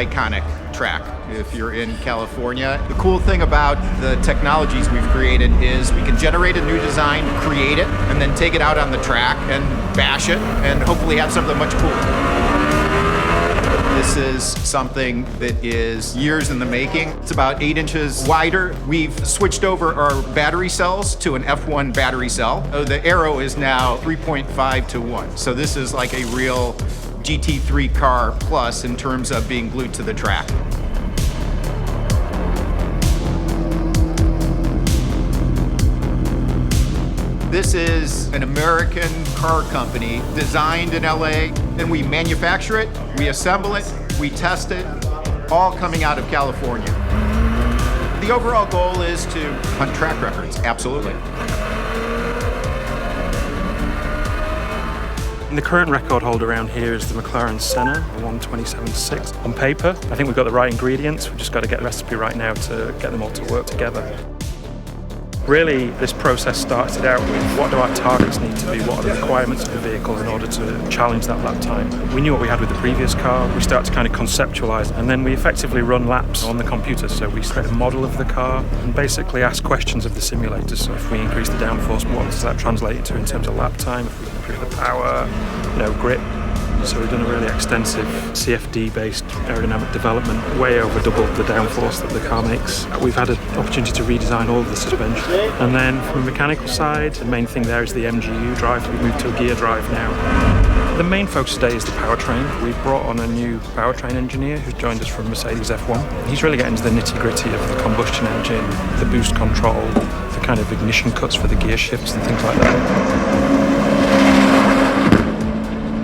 iconic track if you're in California. The cool thing about the technologies we've created is we can generate a new design, create it, and then take it out on the track and bash it and hopefully have something much cooler. This is something that is years in the making. It's about 8 inches wider. We've switched over our battery cells to an F1 battery cell. So the aero is now 3.5 to 1. So this is like a real GT3 car plus in terms of being glued to the track. This is an American car company designed in LA, and we manufacture it, we assemble it, we test it, all coming out of California. The overall goal is to hunt track records, absolutely. The current record holder around here is the McLaren Senna, a 127.6. On paper, I think we've got the right ingredients, we've just got to get the recipe right now to get them all to work together. Really, this process started out with what do our targets need to be, what are the requirements of the vehicle in order to challenge that lap time. We knew what we had with the previous car, we started to kind of conceptualize, and then we effectively run laps on the computer. So we create a model of the car and basically ask questions of the simulator. So if we increase the downforce, what does that translate into in terms of lap time? If we improve the power, grip. So we've done a really extensive CFD-based aerodynamic development, way over double the downforce that the car makes. We've had an opportunity to redesign all of the suspension. And then from a mechanical side, the main thing there is the MGU drive. We've moved to a gear drive now. The main focus today is the powertrain. We've brought on a new powertrain engineer who's joined us from Mercedes F1. He's really getting into the nitty-gritty of the combustion engine, the boost control, the kind of ignition cuts for the gear shifts and things like that.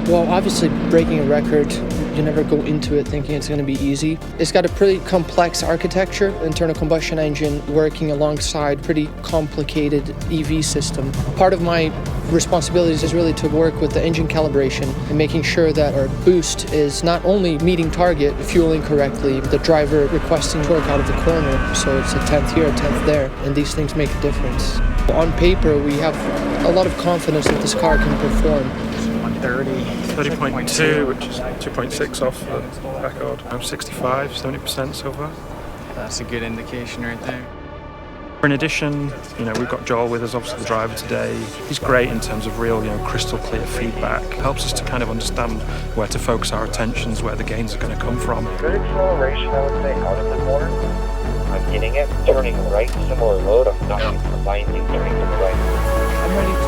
Well, obviously breaking a record, you never go into it thinking it's going to be easy. It's got a pretty complex architecture, internal combustion engine working alongside pretty complicated EV system. Part of my responsibilities is really to work with the engine calibration and making sure that our boost is not only meeting target, fueling correctly, the driver requesting torque out of the corner, so it's a 10th here, a 10th there, and these things make a difference. On paper, we have a lot of confidence that this car can perform. 30.2, which is 2.6 off the record. 65, 70% so far. That's a good indication right there. In addition, we've got Joel with us, obviously the driver today. He's great in terms of real, crystal clear feedback. Helps us to kind of understand where to focus our attentions, where the gains are going to come from. Good acceleration, I would say, out of the corner. I'm getting it. Turning right, similar load. I'm not combining, turning to the right. I'm ready to go.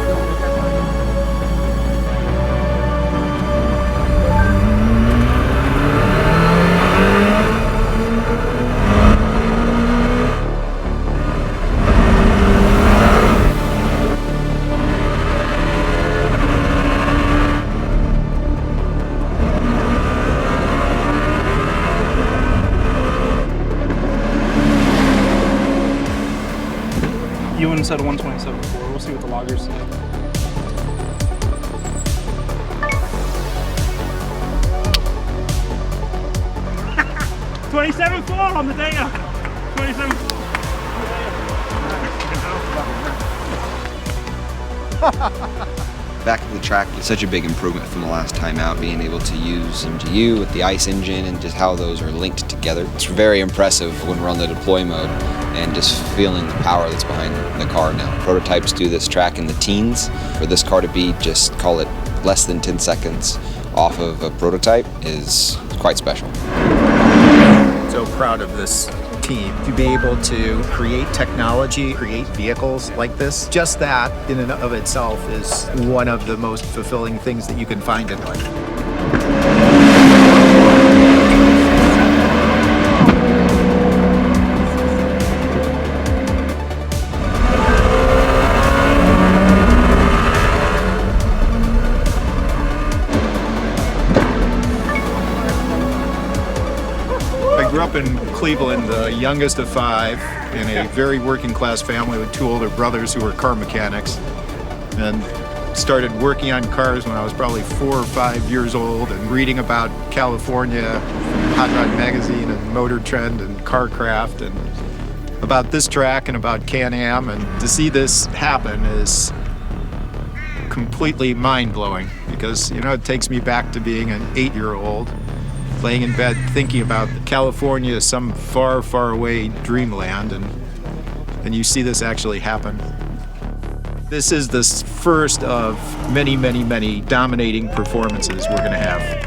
Ewan said a 127 before. We'll see what the loggers say. $27.4 on the data. 27.4. Back at the track is such a big improvement from the last time out, being able to use MGU with the ICE engine and just how those are linked together. It's very impressive when we're on the deploy mode and just feeling the power that's behind the car now. Prototypes do this track in the teens. For this car to be just call it less than 10 seconds off of a prototype is quite special. So proud of this team to be able to create technology, create vehicles like this. Just that in and of itself is one of the most fulfilling things that you can find in life. I grew up in Cleveland, the youngest of 5, in a very working class family with 2 older brothers who were car mechanics, and started working on cars when I was probably 4 or 5 years old and reading about California, Hot Rod Magazine and Motor Trend and Carcraft and about this track and about Can-Am, and to see this happen is completely mind-blowing because, it takes me back to being an 8-year-old laying in bed thinking about California as some far, far away dreamland, and you see this actually happen. This is the first of many, many, many dominating performances we're going to have.